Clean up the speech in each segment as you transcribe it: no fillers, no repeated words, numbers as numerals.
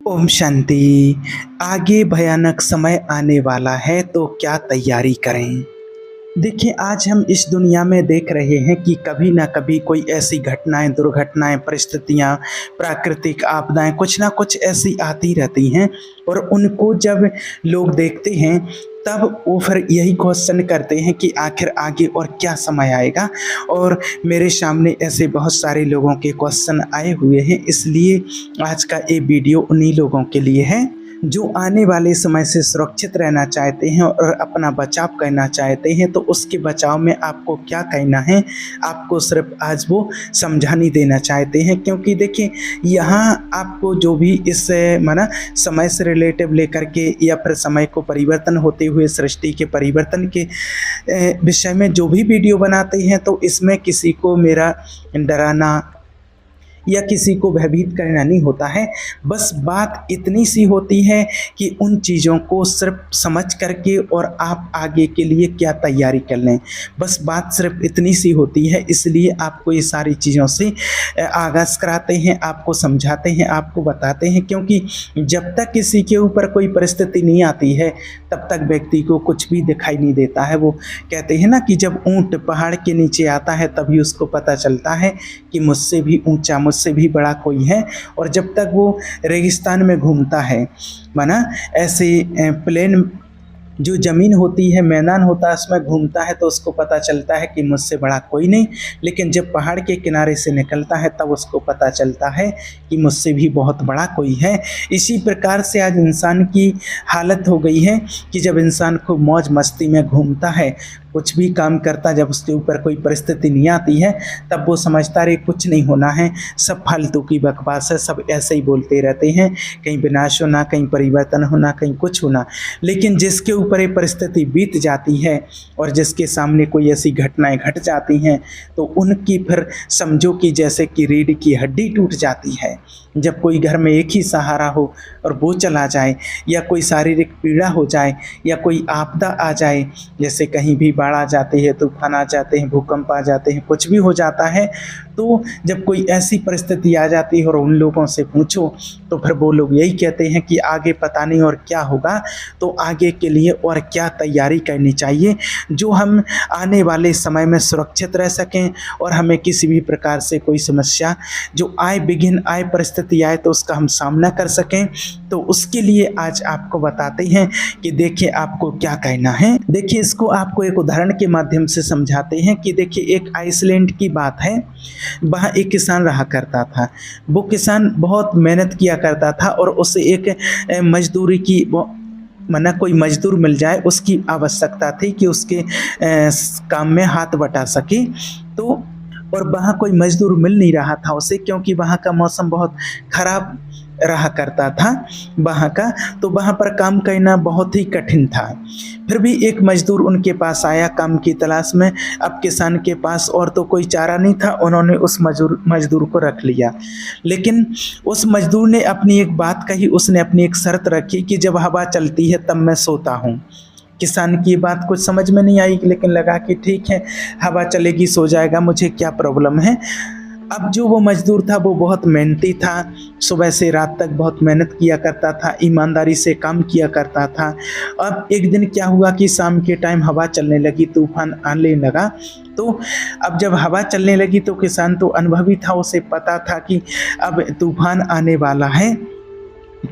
ओम शांति। आगे भयानक समय आने वाला है तो क्या तैयारी करें। देखिए, आज हम इस दुनिया में देख रहे हैं कि कभी ना कभी कोई ऐसी घटनाएं, दुर्घटनाएं, परिस्थितियां, प्राकृतिक आपदाएं कुछ ना कुछ ऐसी आती रहती हैं और उनको जब लोग देखते हैं तब वो फिर यही क्वेश्चन करते हैं कि आखिर आगे और क्या समय आएगा। और मेरे सामने ऐसे बहुत सारे लोगों के क्वेश्चन आए हुए हैं, इसलिए आज का ये वीडियो उन्हीं लोगों के लिए है जो आने वाले समय से सुरक्षित रहना चाहते हैं और अपना बचाव करना चाहते हैं। तो उसके बचाव में आपको क्या करना है, आपको सिर्फ आज वो समझानी देना चाहते हैं। क्योंकि देखिए, यहाँ आपको जो भी इस माना समय से रिलेटिव लेकर के या फिर समय को परिवर्तन होते हुए सृष्टि के परिवर्तन के विषय में जो भी वीडियो बनाते हैं, तो इसमें किसी को मेरा डराना या किसी को भयभीत करना नहीं होता है। बस बात इतनी सी होती है कि उन चीज़ों को सिर्फ समझ करके और आप आगे के लिए क्या तैयारी कर लें, बस बात सिर्फ इतनी सी होती है। इसलिए आपको ये सारी चीज़ों से आगाज़ कराते हैं, आपको समझाते हैं, आपको बताते हैं। क्योंकि जब तक किसी के ऊपर कोई परिस्थिति नहीं आती है तब तक व्यक्ति को कुछ भी दिखाई नहीं देता है। वो कहते हैं ना कि जब ऊंट पहाड़ के नीचे आता है तभी उसको पता चलता है कि मुझसे भी ऊंचा, मुझसे भी बड़ा कोई है। और जब तक वो रेगिस्तान में घूमता है, माना ऐसे प्लेन जो ज़मीन होती है, मैदान होता है, उसमें घूमता है तो उसको पता चलता है कि मुझसे बड़ा कोई नहीं। लेकिन जब पहाड़ के किनारे से निकलता है तब उसको पता चलता है कि मुझसे भी बहुत बड़ा कोई है। इसी प्रकार से आज इंसान की हालत हो गई है कि जब इंसान खूब मौज मस्ती में घूमता है, कुछ भी काम करता, जब उसके ऊपर कोई परिस्थिति नहीं आती है तब वो समझता रहे कुछ नहीं होना है, सब फालतू की बकवास है, सब ऐसे ही बोलते रहते हैं, कहीं विनाश होना, कहीं परिवर्तन होना, कहीं कुछ होना। लेकिन जिसके ऊपर ये परिस्थिति बीत जाती है और जिसके सामने कोई ऐसी घटनाएं घट जाती हैं तो उनकी फिर समझो कि जैसे कि रीढ़ की हड्डी टूट जाती है। जब कोई घर में एक ही सहारा हो और वो चला जाए, या कोई शारीरिक पीड़ा हो जाए, या कोई आपदा आ जाए, जैसे कहीं भी बाढ़ आ जाती है, तूफान आ जाते हैं, भूकंप आ जाते हैं, कुछ भी हो जाता है, तो जब कोई ऐसी परिस्थिति आ जाती है और उन लोगों से पूछो तो फिर वो लोग यही कहते हैं कि आगे पता नहीं और क्या होगा। तो आगे के लिए और क्या तैयारी करनी चाहिए जो हम आने वाले समय में सुरक्षित रह सकें और हमें किसी भी प्रकार से कोई समस्या जो आए, विघ्न आए, परिस्थिति आए तो उसका हम सामना कर सकें। तो उसके लिए आज आपको बताते हैं कि देखिए आपको क्या कहना है। देखिए, इसको आपको एक उदाहरण के माध्यम से समझाते हैं कि देखिए, एक आइसलैंड की बात है। वहाँ एक किसान रहा करता था। वो किसान बहुत मेहनत किया करता था और उसे एक मजदूरी की मना कोई मजदूर मिल जाए उसकी आवश्यकता थी कि उसके काम में हाथ बटा सके। तो और वहाँ कोई मजदूर मिल नहीं रहा था उसे, क्योंकि वहाँ का मौसम बहुत खराब रहा करता था वहाँ का, तो वहाँ पर काम करना बहुत ही कठिन था। फिर भी एक मजदूर उनके पास आया काम की तलाश में। अब किसान के पास और तो कोई चारा नहीं था, उन्होंने उस मजदूर को रख लिया। लेकिन उस मजदूर ने अपनी एक बात कही, उसने अपनी एक शर्त रखी कि जब हवा चलती है तब मैं सोता हूँ। किसान की बात कुछ समझ में नहीं आई, लेकिन लगा कि ठीक है, हवा चलेगी सो जाएगा, मुझे क्या प्रॉब्लम है। अब जो वो मजदूर था वो बहुत मेहनती था, सुबह से रात तक बहुत मेहनत किया करता था, ईमानदारी से काम किया करता था। अब एक दिन क्या हुआ कि शाम के टाइम हवा चलने लगी, तूफान आने लगा। तो अब जब हवा चलने लगी तो किसान तो अनुभवी था, उसे पता था कि अब तूफान आने वाला है,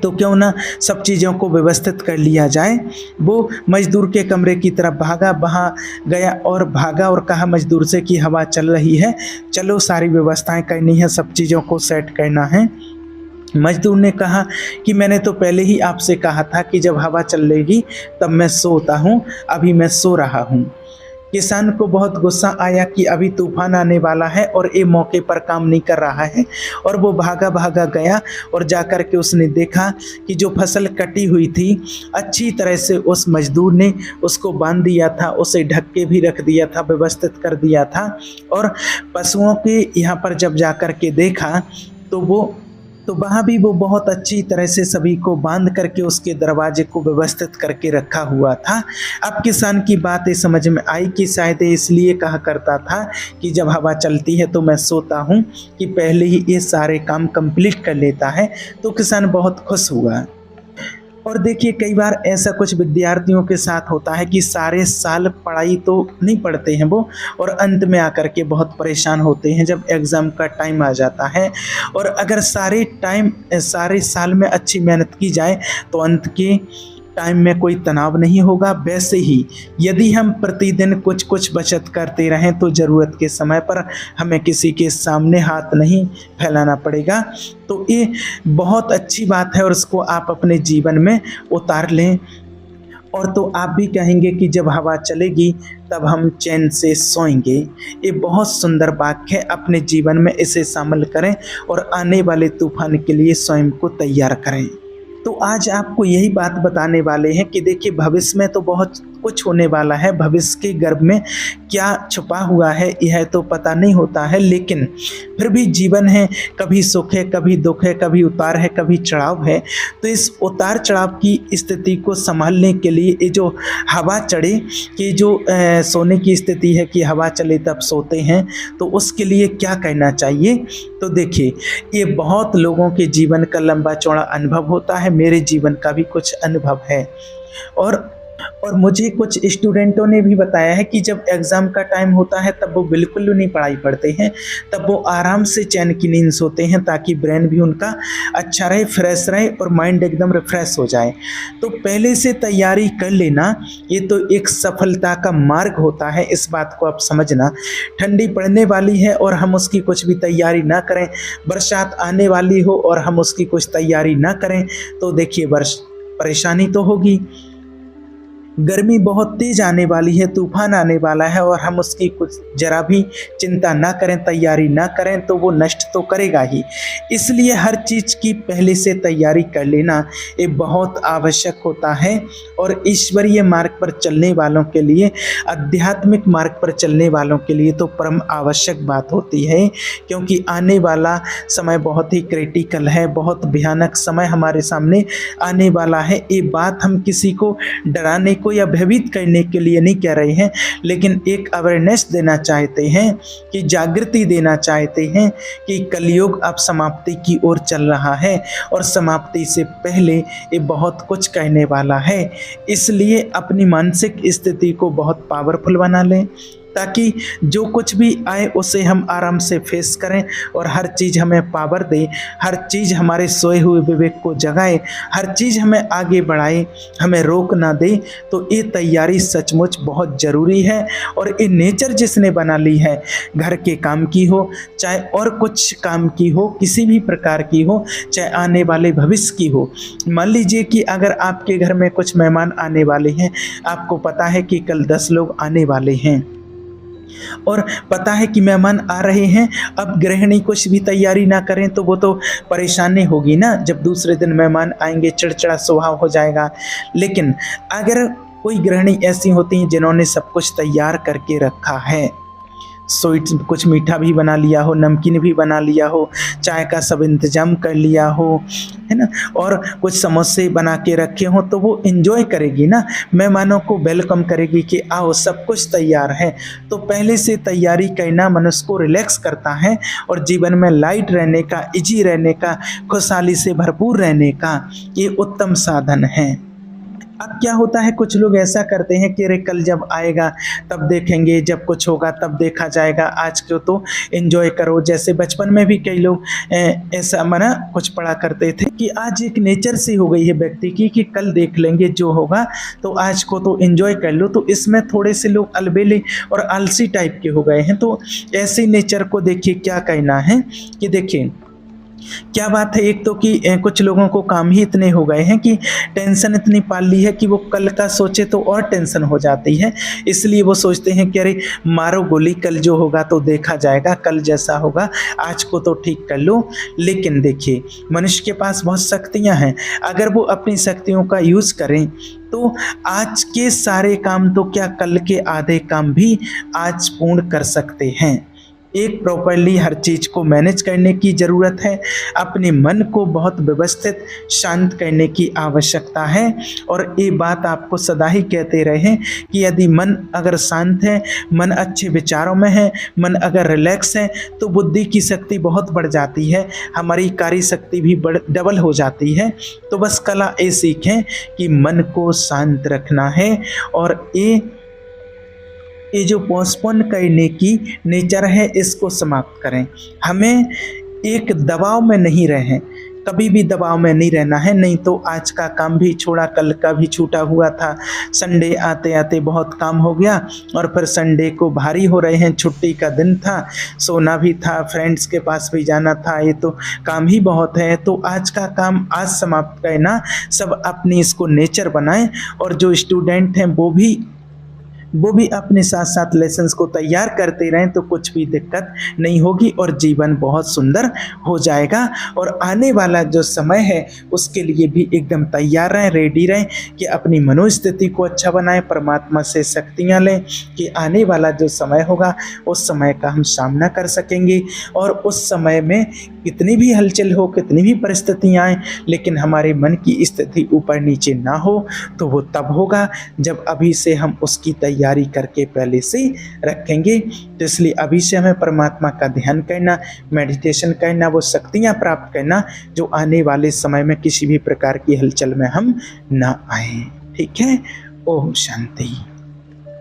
तो क्यों ना सब चीज़ों को व्यवस्थित कर लिया जाए। वो मजदूर के कमरे की तरफ भागा, वहाँ गया और भागा और कहा मजदूर से कि हवा चल रही है, चलो सारी व्यवस्थाएं करनी है, सब चीज़ों को सेट करना है। मजदूर ने कहा कि मैंने तो पहले ही आपसे कहा था कि जब हवा चलेगी तब मैं सोता हूँ, अभी मैं सो रहा हूँ। किसान को बहुत गुस्सा आया कि अभी तूफान आने वाला है और ये मौके पर काम नहीं कर रहा है। और वो भागा भागा गया और जाकर के उसने देखा कि जो फसल कटी हुई थी अच्छी तरह से उस मजदूर ने उसको बांध दिया था, उसे ढक के भी रख दिया था, व्यवस्थित कर दिया था। और पशुओं के यहाँ पर जब जाकर के देखा तो वो तो वहाँ भी वो बहुत अच्छी तरह से सभी को बांध करके उसके दरवाजे को व्यवस्थित करके रखा हुआ था। अब किसान की बातें समझ में आई कि शायद ये इसलिए कहा करता था कि जब हवा चलती है तो मैं सोता हूँ, कि पहले ही ये सारे काम कंप्लीट कर लेता है। तो किसान बहुत खुश हुआ। और देखिए कई बार ऐसा कुछ विद्यार्थियों के साथ होता है कि सारे साल पढ़ाई तो नहीं पढ़ते हैं वो, और अंत में आकर के बहुत परेशान होते हैं जब एग्ज़ाम का टाइम आ जाता है। और अगर सारे साल में अच्छी मेहनत की जाए तो अंत के टाइम में कोई तनाव नहीं होगा। वैसे ही यदि हम प्रतिदिन कुछ कुछ बचत करते रहें तो ज़रूरत के समय पर हमें किसी के सामने हाथ नहीं फैलाना पड़ेगा। तो ये बहुत अच्छी बात है और उसको आप अपने जीवन में उतार लें। और तो आप भी कहेंगे कि जब हवा चलेगी तब हम चैन से सोएंगे। ये बहुत सुंदर वाक्य है, अपने जीवन में इसे शामिल करें और आने वाले तूफान के लिए स्वयं को तैयार करें। तो आज आपको यही बात बताने वाले हैं कि देखिए भविष्य में तो बहुत कुछ होने वाला है। भविष्य के गर्भ में क्या छुपा हुआ है यह तो पता नहीं होता है, लेकिन फिर भी जीवन है, कभी सुख है, कभी दुख है, कभी उतार है, कभी चढ़ाव है। तो इस उतार चढ़ाव की स्थिति को संभालने के लिए ये जो हवा चढ़े कि जो सोने की स्थिति है कि हवा चले तब सोते हैं, तो उसके लिए क्या करना चाहिए। तो देखिए ये बहुत लोगों के जीवन का लंबा चौड़ा अनुभव होता है, मेरे जीवन का भी कुछ अनुभव है। और मुझे कुछ स्टूडेंटों ने भी बताया है कि जब एग्ज़ाम का टाइम होता है तब वो बिल्कुल नहीं पढ़ाई पढ़ते हैं, तब वो आराम से चैन की नींद सोते हैं ताकि ब्रेन भी उनका अच्छा रहे, फ्रेश रहे और माइंड एकदम रिफ्रेश हो जाए। तो पहले से तैयारी कर लेना ये तो एक सफलता का मार्ग होता है, इस बात को आप समझना। ठंडी पड़ने वाली है और हम उसकी कुछ भी तैयारी ना करें, बरसात आने वाली हो और हम उसकी कुछ तैयारी ना करें, तो देखिए परेशानी तो होगी। गर्मी बहुत तेज आने वाली है, तूफान आने वाला है और हम उसकी कुछ जरा भी चिंता ना करें, तैयारी ना करें तो वो नष्ट तो करेगा ही। इसलिए हर चीज़ की पहले से तैयारी कर लेना ये बहुत आवश्यक होता है। और ईश्वरीय मार्ग पर चलने वालों के लिए, आध्यात्मिक मार्ग पर चलने वालों के लिए तो परम आवश्यक बात होती है, क्योंकि आने वाला समय बहुत ही क्रिटिकल है, बहुत भयानक समय हमारे सामने आने वाला है। ये बात हम किसी को डराने को या भयभीत करने के लिए नहीं कह रहे हैं, लेकिन एक अवेयरनेस देना चाहते हैं, कि जागृति देना चाहते हैं कि कलयुग अब समाप्ति की ओर चल रहा है और समाप्ति से पहले ये बहुत कुछ कहने वाला है। इसलिए अपनी मानसिक स्थिति को बहुत पावरफुल बना लें, ताकि जो कुछ भी आए उसे हम आराम से फेस करें और हर चीज़ हमें पावर दे, हर चीज़ हमारे सोए हुए विवेक को जगाए, हर चीज़ हमें आगे बढ़ाए, हमें रोक ना दे। तो ये तैयारी सचमुच बहुत ज़रूरी है। और ये नेचर जिसने बना ली है, घर के काम की हो चाहे और कुछ काम की हो, किसी भी प्रकार की हो, चाहे आने वाले भविष्य की हो। मान लीजिए कि अगर आपके घर में कुछ मेहमान आने वाले हैं, आपको पता है कि कल 10 लोग आने वाले हैं और पता है कि मेहमान आ रहे हैं, अब गृहिणी कुछ भी तैयारी ना करें तो वो तो परेशानी होगी ना। जब दूसरे दिन मेहमान आएंगे चिड़चिड़ा स्वभाव हो जाएगा। लेकिन अगर कोई गृहिणी ऐसी होती हैं जिन्होंने सब कुछ तैयार करके रखा है, स्वीट्स कुछ मीठा भी बना लिया हो, नमकीन भी बना लिया हो, चाय का सब इंतजाम कर लिया हो, है ना, और कुछ समोसे बना के रखे हो, तो वो एंजॉय करेगी ना, मेहमानों को वेलकम करेगी कि आओ सब कुछ तैयार है। तो पहले से तैयारी करना मनुष्य को रिलैक्स करता है और जीवन में लाइट रहने का, इजी रहने का, खुशहाली से भरपूर रहने का ये उत्तम साधन है। अब क्या होता है, कुछ लोग ऐसा करते हैं कि अरे कल जब आएगा तब देखेंगे, जब कुछ होगा तब देखा जाएगा, आज को तो एंजॉय करो। जैसे बचपन में भी कई लोग ऐसा मना कुछ पढ़ा करते थे कि आज एक नेचर सी हो गई है व्यक्ति की कि कल देख लेंगे जो होगा, तो आज को तो एंजॉय कर लो। तो इसमें थोड़े से लोग अलबेले और आलसी टाइप के हो गए हैं। तो ऐसे नेचर को देखिए क्या कहना है कि देखिए क्या बात है, एक तो कि कुछ लोगों को काम ही इतने हो गए हैं कि टेंशन इतनी पाल ली है कि वो कल का सोचे तो और टेंशन हो जाती है। इसलिए वो सोचते हैं कि अरे मारो गोली, कल जो होगा तो देखा जाएगा, कल जैसा होगा आज को तो ठीक कर लो। लेकिन देखिए मनुष्य के पास बहुत शक्तियां हैं, अगर वो अपनी शक्तियों का यूज़ करें तो आज के सारे काम तो क्या कल के आधे काम भी आज पूर्ण कर सकते हैं। एक प्रॉपर्ली हर चीज़ को मैनेज करने की ज़रूरत है। अपने मन को बहुत व्यवस्थित शांत करने की आवश्यकता है। और ये बात आपको सदा ही कहते रहे कि यदि मन अगर शांत है, मन अच्छे विचारों में है, मन अगर रिलैक्स है, तो बुद्धि की शक्ति बहुत बढ़ जाती है, हमारी कार्य शक्ति भी डबल हो जाती है। तो बस कला ये सीखें कि मन को शांत रखना है। और ये जो पोस्टपोन करने की नेचर है इसको समाप्त करें। हमें एक दबाव में नहीं रहें, कभी भी दबाव में नहीं रहना है, नहीं तो आज का काम भी छोड़ा कल का भी छूटा हुआ था। संडे आते आते बहुत काम हो गया और फिर संडे को भारी हो रहे हैं, छुट्टी का दिन था, सोना भी था, फ्रेंड्स के पास भी जाना था, ये तो काम ही बहुत है। तो आज का काम आज समाप्त करना, सब अपनी इसको नेचर बनाएं। और जो स्टूडेंट हैं वो भी अपने साथ साथ लेसन्स को तैयार करते रहें, तो कुछ भी दिक्कत नहीं होगी और जीवन बहुत सुंदर हो जाएगा। और आने वाला जो समय है उसके लिए भी एकदम तैयार रहें, रेडी रहें कि अपनी मनोस्थिति को अच्छा बनाएं, परमात्मा से शक्तियाँ लें कि आने वाला जो समय होगा उस समय का हम सामना कर सकेंगे। और उस समय में कितनी भी हलचल हो, कितनी भी परिस्थितियाँ आएँ, लेकिन हमारे मन की स्थिति ऊपर नीचे ना हो, तो वो तब होगा जब अभी से हम उसकी तैयारी करके पहले से रखेंगे। तो इसलिए अभी से हमें परमात्मा का ध्यान करना, मेडिटेशन करना, वो शक्तियाँ प्राप्त करना जो आने वाले समय में किसी भी प्रकार की हलचल में हम ना आए। ठीक है। ओम शांति।